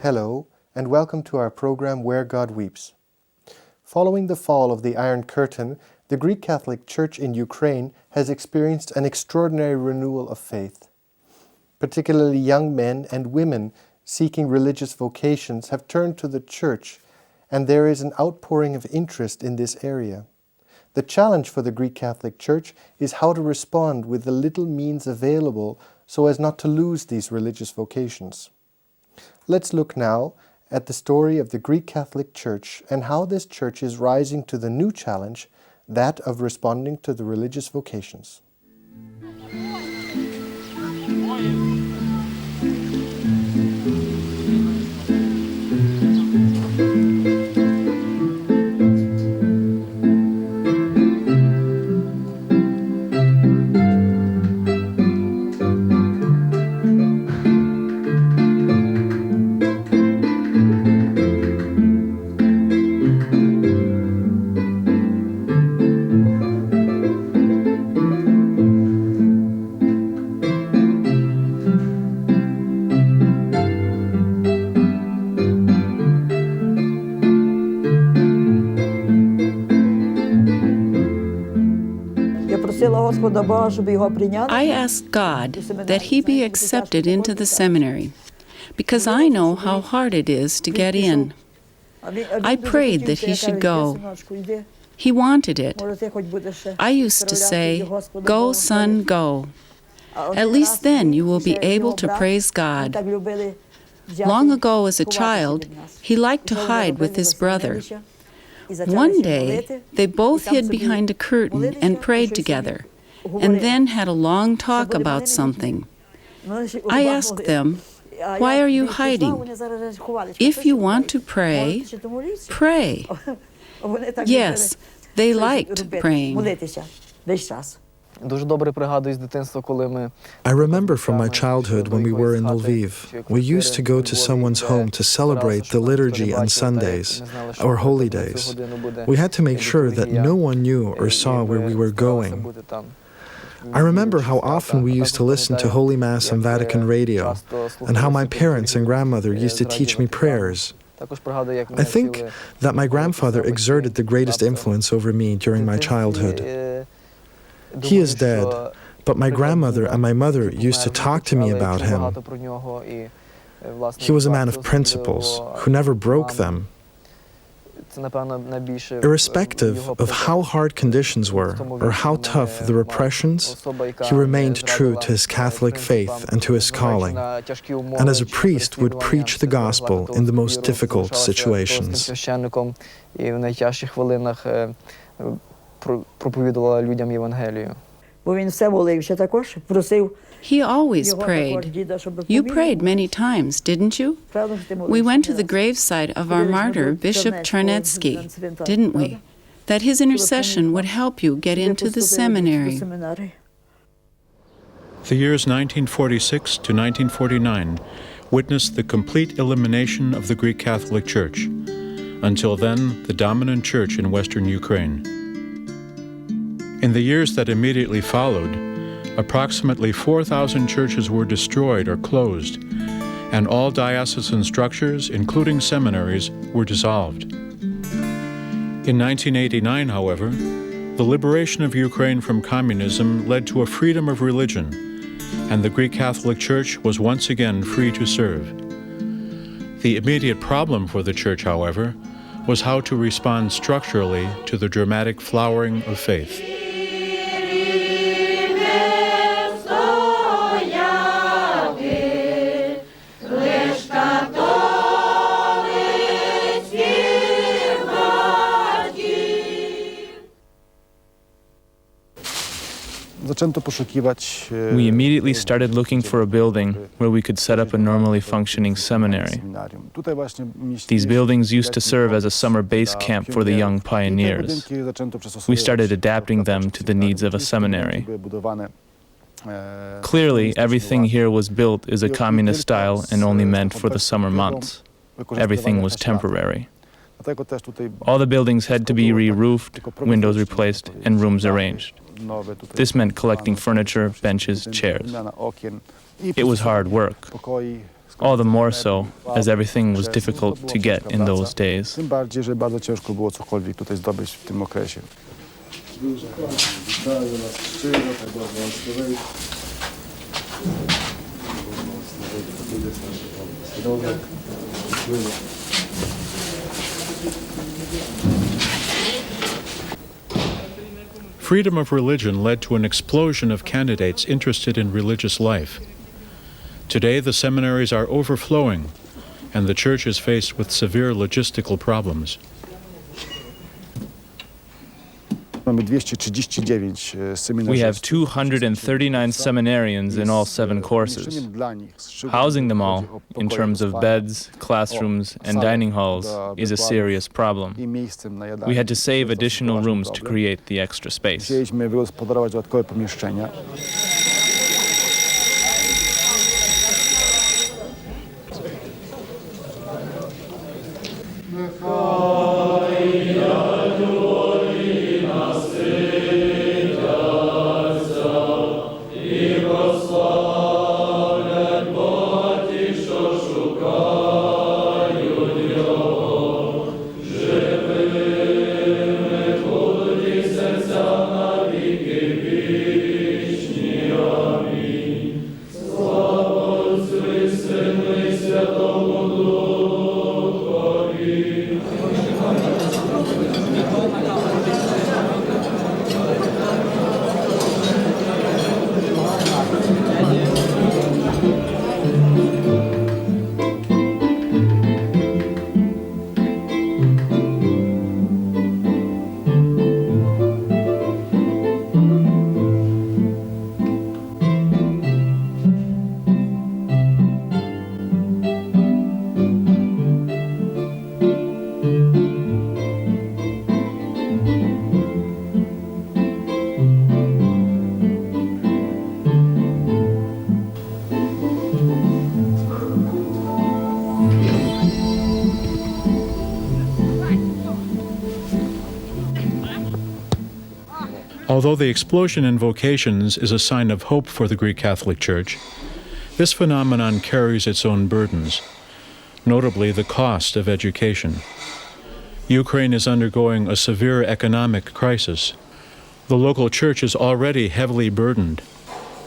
Hello, and welcome to our program Where God Weeps. Following the fall of the Iron Curtain, the Greek Catholic Church in Ukraine has experienced an extraordinary renewal of faith. Particularly young men and women seeking religious vocations have turned to the Church, and there is an outpouring of interest in this area. The challenge for the Greek Catholic Church is how to respond with the little means available so as not to lose these religious vocations. Let's look now at the story of the Greek Catholic Church and how this church is rising to the new challenge, that of responding to the religious vocations. I asked God that he be accepted into the seminary, because I know how hard it is to get in. I prayed that he should go. He wanted it. I used to say, "Go, son, go. At least then you will be able to praise God." Long ago as a child, he liked to hide with his brother. One day, they both hid behind a curtain and prayed together, and then had a long talk about something. I asked them, "Why are you hiding? If you want to pray, pray." Yes, they liked praying. I remember from my childhood when we were in Lviv, we used to go to someone's home to celebrate the liturgy on Sundays, or holy days. We had to make sure that no one knew or saw where we were going. I remember how often we used to listen to Holy Mass on Vatican radio, and how my parents and grandmother used to teach me prayers. I think that my grandfather exerted the greatest influence over me during my childhood. He is dead, but my grandmother and my mother used to talk to me about him. He was a man of principles, who never broke them. Irrespective of how hard conditions were, or how tough the repressions, he remained true to his Catholic faith and to his calling, and as a priest would preach the gospel in the most difficult situations. He always prayed. You prayed many times, didn't you? We went to the graveside of our martyr, Bishop Charnetsky, didn't we? That his intercession would help you get into the seminary. The years 1946 to 1949 witnessed the complete elimination of the Greek Catholic Church, until then the dominant church in Western Ukraine. In the years that immediately followed, approximately 4,000 churches were destroyed or closed, and all diocesan structures, including seminaries, were dissolved. In 1989, however, the liberation of Ukraine from communism led to a freedom of religion, and the Greek Catholic Church was once again free to serve. The immediate problem for the Church, however, was how to respond structurally to the dramatic flowering of faith. We immediately started looking for a building where we could set up a normally functioning seminary. These buildings used to serve as a summer base camp for the young pioneers. We started adapting them to the needs of a seminary. Clearly, everything here was built as a communist style and only meant for the summer months. Everything was temporary. All the buildings had to be re-roofed, windows replaced, and rooms arranged. This meant collecting furniture, benches, chairs. It was hard work. all the more so as everything was difficult to get in those days. Tym bardziej, że bardzo ciężko było cokolwiek tutaj zdobyć w tym okresie. Freedom of religion led to an explosion of candidates interested in religious life. Today, the seminaries are overflowing, and the church is faced with severe logistical problems. Mamy 239 seminarzy. We have 239 seminarians in all 7 courses. Housing them all, in terms of beds, classrooms, and dining halls, is a serious problem. We had to save additional rooms to create the extra space. Musieliśmy wygospodarować dodatkowe pomieszczenia. Although the explosion in vocations is a sign of hope for the Greek Catholic Church, this phenomenon carries its own burdens, notably the cost of education. Ukraine is undergoing a severe economic crisis. The local church is already heavily burdened,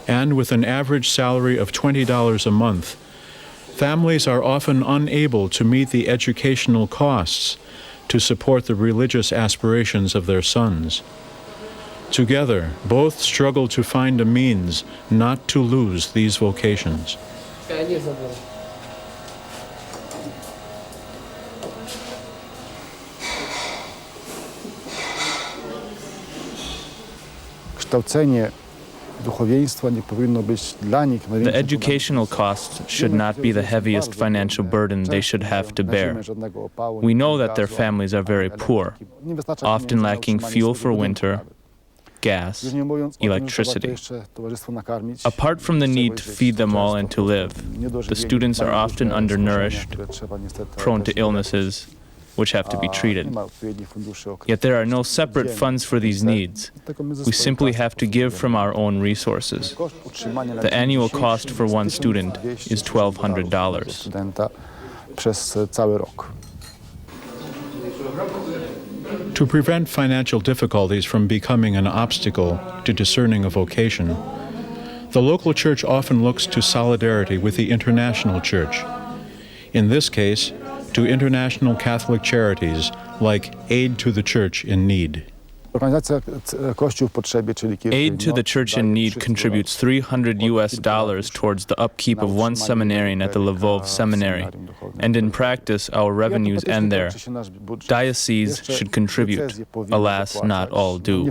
and with an average salary of $20 a month, families are often unable to meet the educational costs to support the religious aspirations of their sons. Together, both struggle to find a means not to lose these vocations. Kształcenie duchowieństwa nie powinno być dla nich The educational costs should not be the heaviest financial burden they should have to bear. We know that their families are very poor, often lacking fuel for winter, gas, electricity. Apart from the need to feed them all and to live, the students are often undernourished, prone to illnesses, which have to be treated. Yet there are no separate funds for these needs. We simply have to give from our own resources. The annual cost for one student is $1,200. To prevent financial difficulties from becoming an obstacle to discerning a vocation, the local church often looks to solidarity with the international church. In this case, to international Catholic charities like Aid to the Church in Need. Aid to the Church in Need contributes $300 towards the upkeep of one seminarian at the Lvov Seminary, and in practice our revenues end there. Dioceses should contribute, alas, not all do.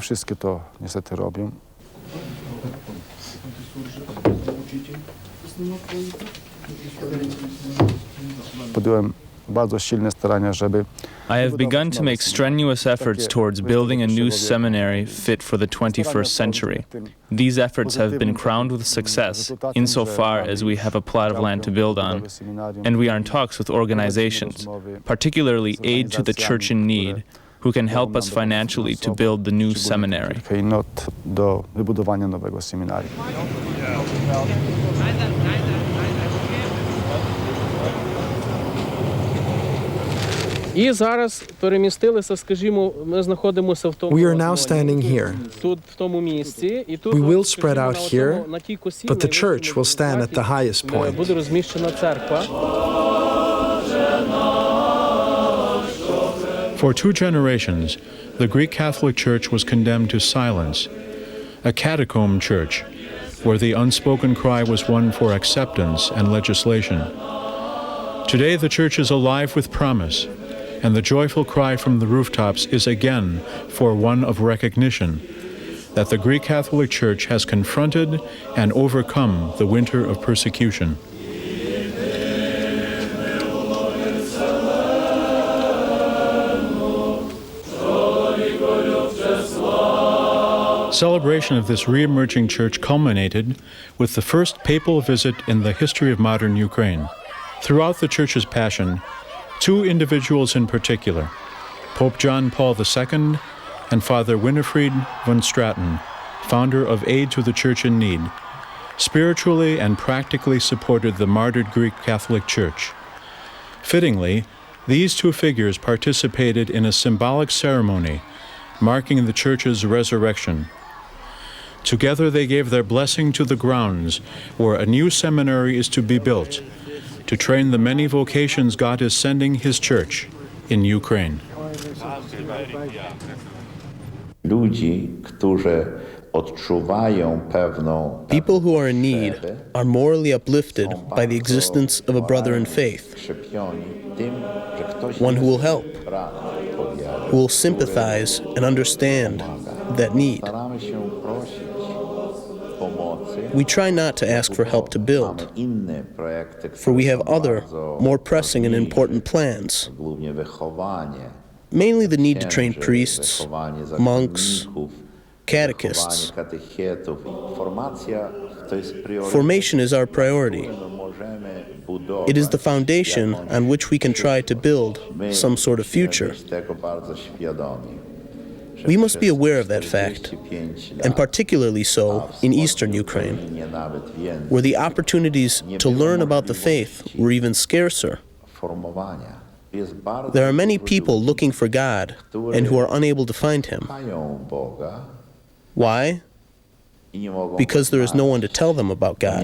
I have begun to make strenuous efforts towards building a new seminary fit for the 21st century. These efforts have been crowned with success insofar as we have a plot of land to build on, and we are in talks with organizations, particularly Aid to the Church in Need, who can help us financially to build the new seminary. І зараз перемістилися, скажімо, ми знаходимося в тому We are now standing here. тут в тому місці, і тут We will скажімо, spread out here, на тій косі, but the church will stand at the highest point. буде розміщена церква. For 2 generations, the Greek Catholic Church was condemned to silence, a catacomb church, where the unspoken cry was one for acceptance and legislation. Today, the church is alive with promise, and the joyful cry from the rooftops is again for one of recognition that the Greek Catholic Church has confronted and overcome the winter of persecution. Celebration of this re-emerging church culminated with the first papal visit in the history of modern Ukraine. Throughout the church's passion, 2 individuals in particular, Pope John Paul II and Father Winifred von Straten, founder of Aid to the Church in Need, spiritually and practically supported the martyred Greek Catholic Church. Fittingly, these 2 figures participated in a symbolic ceremony marking the church's resurrection. Together they gave their blessing to the grounds where a new seminary is to be built to train the many vocations God is sending His church in Ukraine. People who are in need are morally uplifted by the existence of a brother in faith, one who will help, who will sympathize and understand that need. We try not to ask for help to build, for we have other, more pressing and important plans, mainly the need to train priests, monks, catechists. Formation is our priority. It is the foundation on which we can try to build some sort of future. We must be aware of that fact, and particularly so in eastern Ukraine, where the opportunities to learn about the faith were even scarcer. There are many people looking for God and who are unable to find Him. Why? Because there is no one to tell them about God.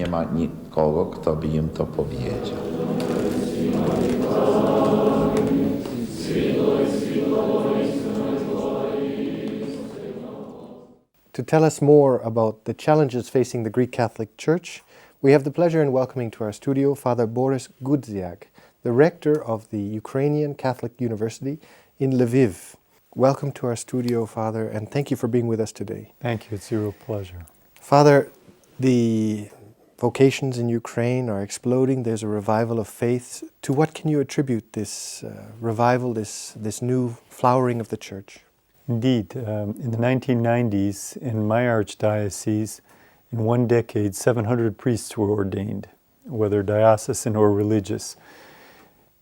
To tell us more about the challenges facing the Greek Catholic Church, we have the pleasure in welcoming to our studio Father Boris Gudziak, the rector of the Ukrainian Catholic University in Lviv. Welcome to our studio, Father, and thank you for being with us today. Thank you. It's a real pleasure. Father, the vocations in Ukraine are exploding. There's a revival of faith. To what can you attribute this revival, this new flowering of the Church? Indeed, in the 1990s, in my archdiocese, in one decade, 700 priests were ordained, whether diocesan or religious.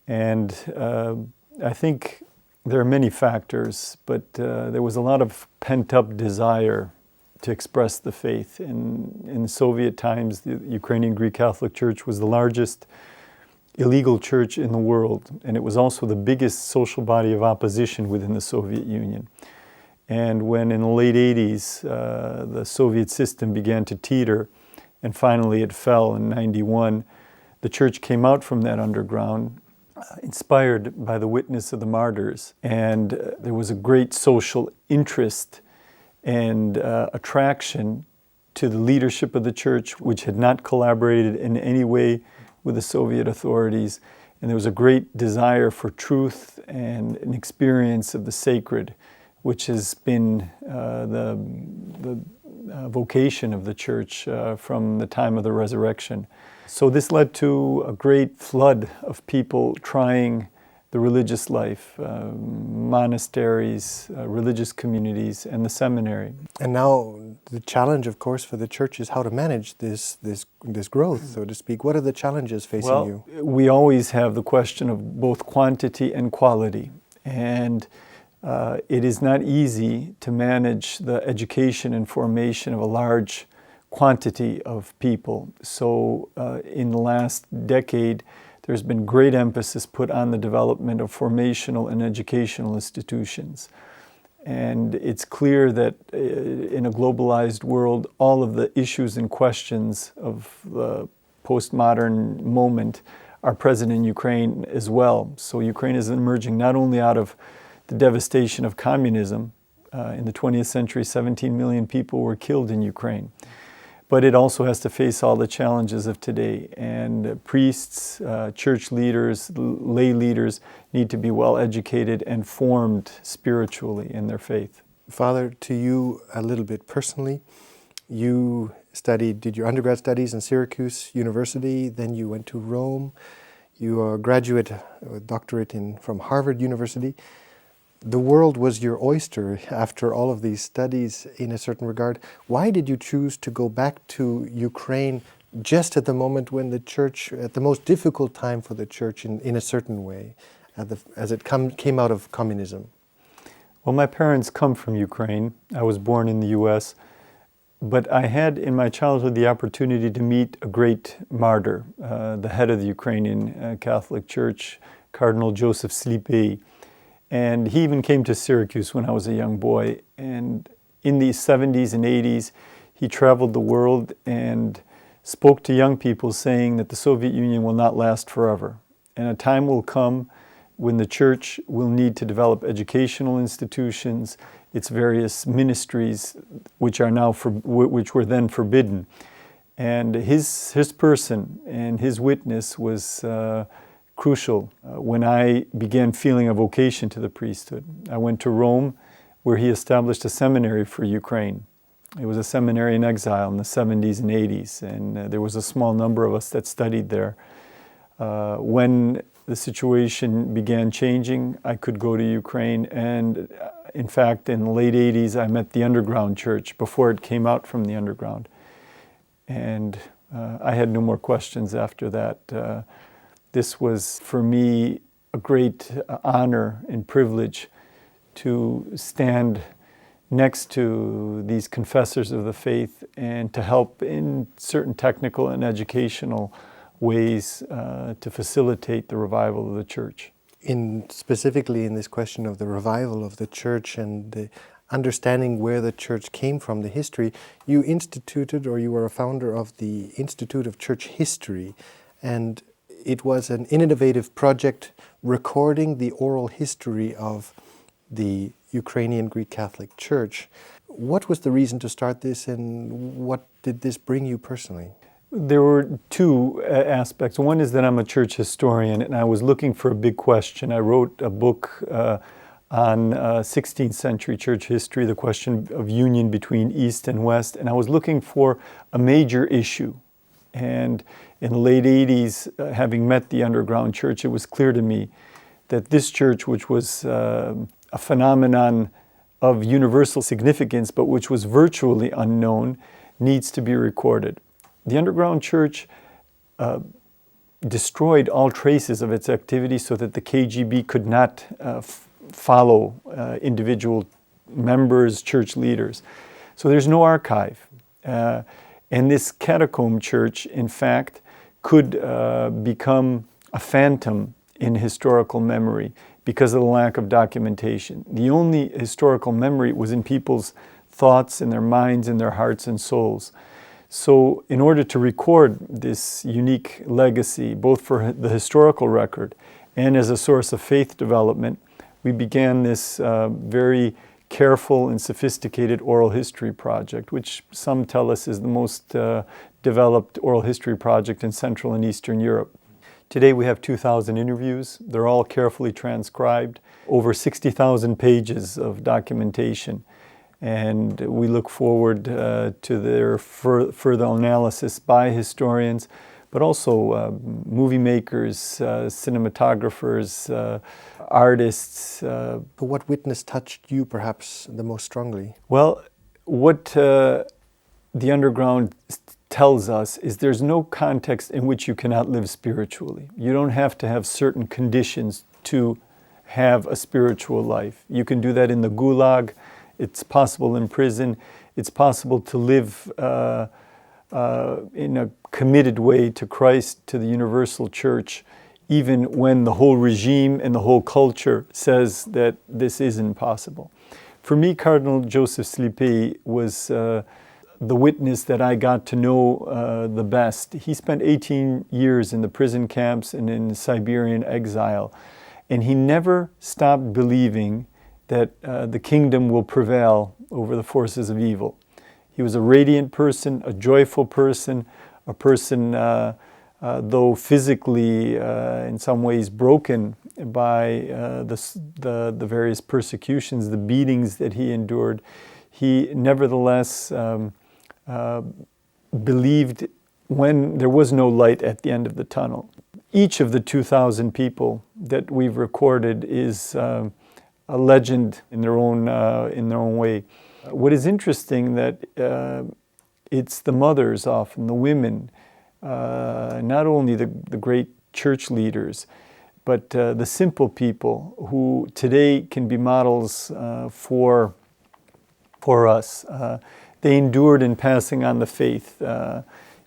And I think there are many factors, but there was a lot of pent-up desire to express the faith. In Soviet times, the Ukrainian Greek Catholic Church was the largest illegal church in the world, and it was also the biggest social body of opposition within the Soviet Union. And when in the late 80s, the Soviet system began to teeter, and finally it fell in 91, the church came out from that underground, inspired by the witness of the martyrs. And there was a great social interest and attraction to the leadership of the church, which had not collaborated in any way with the Soviet authorities. And there was a great desire for truth and an experience of the sacred, which has been the vocation of the church from the time of the resurrection. So this led to a great flood of people trying the religious life, monasteries, religious communities, and the seminary. And now the challenge, of course, for the Church is how to manage this growth, so to speak. What are the challenges facing you? We always have the question of both quantity and quality. And it is not easy to manage the education and formation of a large quantity of people. So in the last decade, there's been great emphasis put on the development of formational and educational institutions. And it's clear that in a globalized world, all of the issues and questions of the postmodern moment are present in Ukraine as well. So Ukraine is emerging not only out of the devastation of communism. In the 20th century, 17 million people were killed in Ukraine. But it also has to face all the challenges of today. And priests, church leaders, lay leaders need to be well educated and formed spiritually in their faith. Father, to you a little bit personally, you did your undergrad studies in Syracuse University, then you went to Rome, you are a graduate, doctorate from Harvard University. The world was your oyster after all of these studies in a certain regard. Why did you choose to go back to Ukraine just at the moment when the church, at the most difficult time for the church in a certain way, as it came out of communism? Well, my parents come from Ukraine. I was born in the U.S., but I had in my childhood the opportunity to meet a great martyr, the head of the Ukrainian Catholic Church, Cardinal Joseph Slipy. And he even came to Syracuse when I was a young boy. And in the 70s and 80s, he traveled the world and spoke to young people saying that the Soviet Union will not last forever. And a time will come when the church will need to develop educational institutions, its various ministries, which were then forbidden. And his person and his witness was crucial when I began feeling a vocation to the priesthood. I went to Rome, where he established a seminary for Ukraine. It was a seminary in exile in the 70s and 80s, and there was a small number of us that studied there. When the situation began changing, I could go to Ukraine, and in fact, in the late 80s, I met the underground church before it came out from the underground. And I had no more questions after that. This was, for me, a great honor and privilege to stand next to these confessors of the faith and to help in certain technical and educational ways to facilitate the revival of the church. Specifically in this question of the revival of the church and the understanding where the church came from, the history, you were a founder of the Institute of Church History, and it was an innovative project recording the oral history of the Ukrainian Greek Catholic Church. What was the reason to start this, and what did this bring you personally? There were two aspects. One is that I'm a church historian, and I was looking for a big question. I wrote a book on 16th century church history, the question of union between East and West, and I was looking for a major issue. And in the late 80s, having met the underground church, it was clear to me that this church, which was a phenomenon of universal significance, but which was virtually unknown, needs to be recorded. The underground church destroyed all traces of its activity so that the KGB could not follow individual members, church leaders. So there's no archive. And this catacomb church, in fact, could become a phantom in historical memory because of the lack of documentation. The only historical memory was in people's thoughts, in their minds, in their hearts and souls. So in order to record this unique legacy, both for the historical record and as a source of faith development, we began this very careful and sophisticated oral history project, which some tell us is the most developed oral history project in Central and Eastern Europe. Today we have 2,000 interviews. They're all carefully transcribed, over 60,000 pages of documentation. And we look forward to their further analysis by historians, but also movie makers, cinematographers, artists. But what witness touched you perhaps the most strongly? Well, what the underground tells us is there's no context in which you cannot live spiritually. You don't have to have certain conditions to have a spiritual life. You can do that in the gulag. It's possible in prison. It's possible to live in a committed way to Christ, to the universal church, even when the whole regime and the whole culture says that this isn't possible. For me, Cardinal Joseph Slipy was the witness that I got to know the best. He spent 18 years in the prison camps and in Siberian exile, and he never stopped believing that the kingdom will prevail over the forces of evil. He was a radiant person, a joyful person, a person, though physically in some ways broken by the various persecutions, the beatings that he endured, he nevertheless believed when there was no light at the end of the tunnel. Each of the 2,000 people that we've recorded is a legend in their own way. What is interesting that it's the mothers, often the women, not only the great church leaders, but the simple people who today can be models for us. They endured in passing on the faith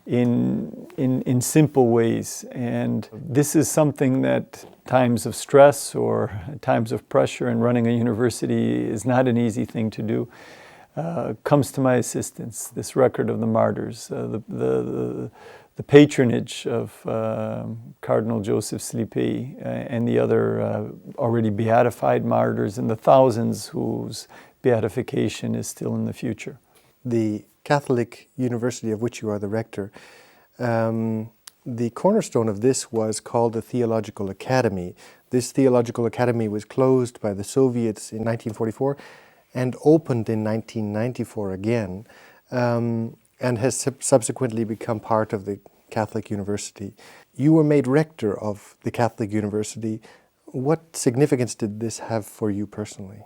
in simple ways, and this is something that times of stress or times of pressure in running a university is not an easy thing to do. Comes to my assistance, this record of the martyrs, the patronage of Cardinal Joseph Slipy and the other already beatified martyrs, and the thousands whose beatification is still in the future. The Catholic University of which you are the rector, the cornerstone of this was called the Theological Academy. This Theological Academy was closed by the Soviets in 1944 and opened in 1994 again, and has subsequently become part of the Catholic University. You were made rector of the Catholic University. What significance did this have for you personally?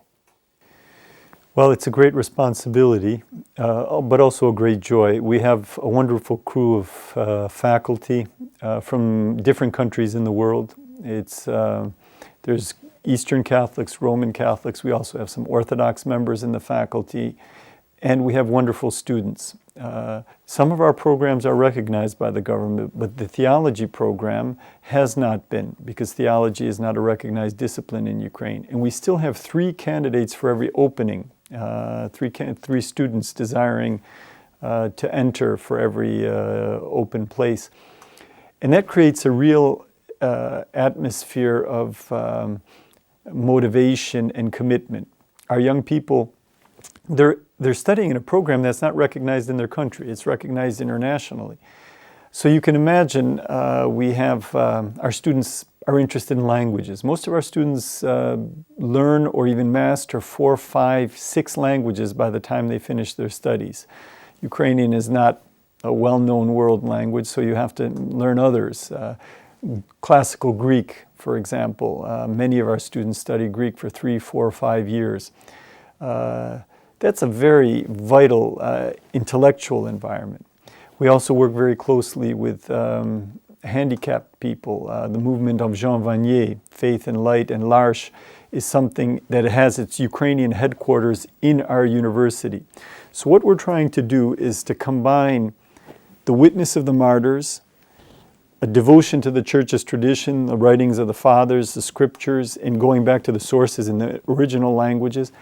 Well, it's a great responsibility, but also a great joy. We have a wonderful crew of faculty from different countries in the world. There's Eastern Catholics, Roman Catholics. We also have some Orthodox members in the faculty, and we have wonderful students. Some of our programs are recognized by the government, but the theology program has not been, because theology is not a recognized discipline in Ukraine. And we still have 3 candidates for every opening, 3 students desiring to enter for every open place. And that creates a real atmosphere of motivation and commitment. Our young people, they're studying in a program that's not recognized in their country. It's recognized internationally. So you can imagine we have our students are interested in languages. Most of our students learn or even master 4, 5, 6 languages by the time they finish their studies. Ukrainian is not a well-known world language, so you have to learn others. Classical Greek, for example. Many of our students study Greek for 3, 4, 5 years. That's a very vital intellectual environment. We also work very closely with handicapped people. The movement of Jean Vanier, Faith and Light, and L'Arche is something that has its Ukrainian headquarters in our university. So what we're trying to do is to combine the witness of the martyrs, a devotion to the Church's tradition, the writings of the Fathers, the Scriptures, and going back to the sources in the original languages,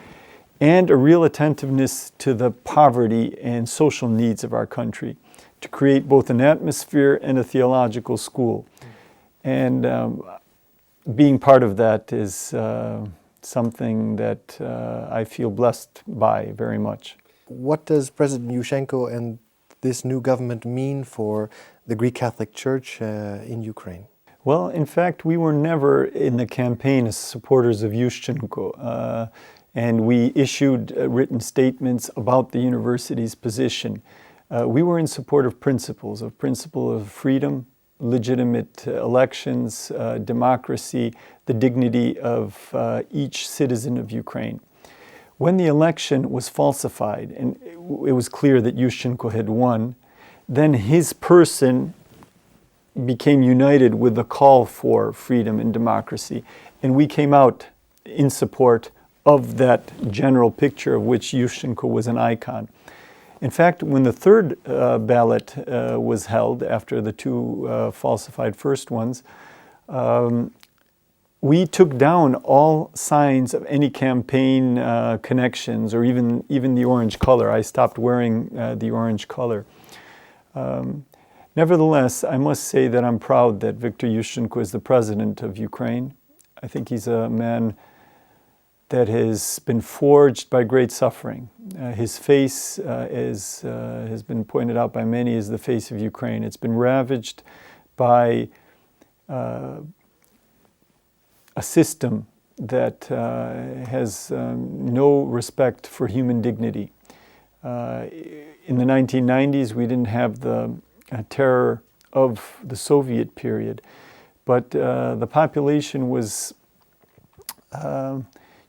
and a real attentiveness to the poverty and social needs of our country, to create both an atmosphere and a theological school. And being part of that is something that I feel blessed by very much. What does President Yushchenko and this new government mean for the Greek Catholic Church in Ukraine? Well, in fact, we were never in the campaign as supporters of Yushchenko, and we issued written statements about the university's position. We were in support of principle of freedom, legitimate elections, democracy, the dignity of each citizen of Ukraine. When the election was falsified and it was clear that Yushchenko had won, then his person became united with the call for freedom and democracy. And we came out in support of that general picture of which Yushchenko was an icon. In fact, when the third ballot was held after the 2 falsified first ones, we took down all signs of any campaign connections or even the orange color. I stopped wearing the orange color. Nevertheless, I must say that I'm proud that Viktor Yushchenko is the president of Ukraine. I think he's a man that has been forged by great suffering. His face, as has been pointed out by many, is the face of Ukraine. It's been ravaged by a system that has no respect for human dignity. In the 1990s, we didn't have the terror of the Soviet period, but the population was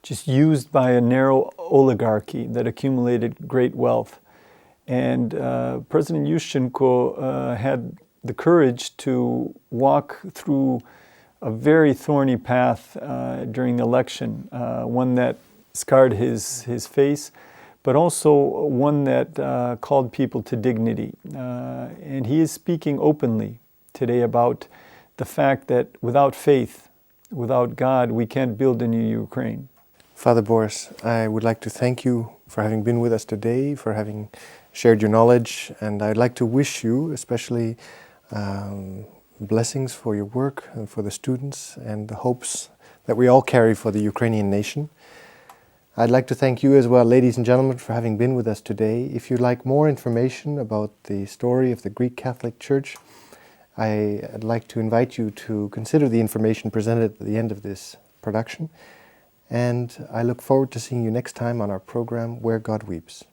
just used by a narrow oligarchy that accumulated great wealth. And President Yushchenko had the courage to walk through a very thorny path during the election, one that scarred his face, but also one that called people to dignity. And he is speaking openly today about the fact that without faith, without God, we can't build a new Ukraine. Father Boris, I would like to thank you for having been with us today, for having shared your knowledge, and I'd like to wish you especially blessings for your work and for the students and the hopes that we all carry for the Ukrainian nation. I'd like to thank you as well, ladies and gentlemen, for having been with us today. If you'd like more information about the story of the Greek Catholic Church, I'd like to invite you to consider the information presented at the end of this production. And I look forward to seeing you next time on our program, Where God Weeps.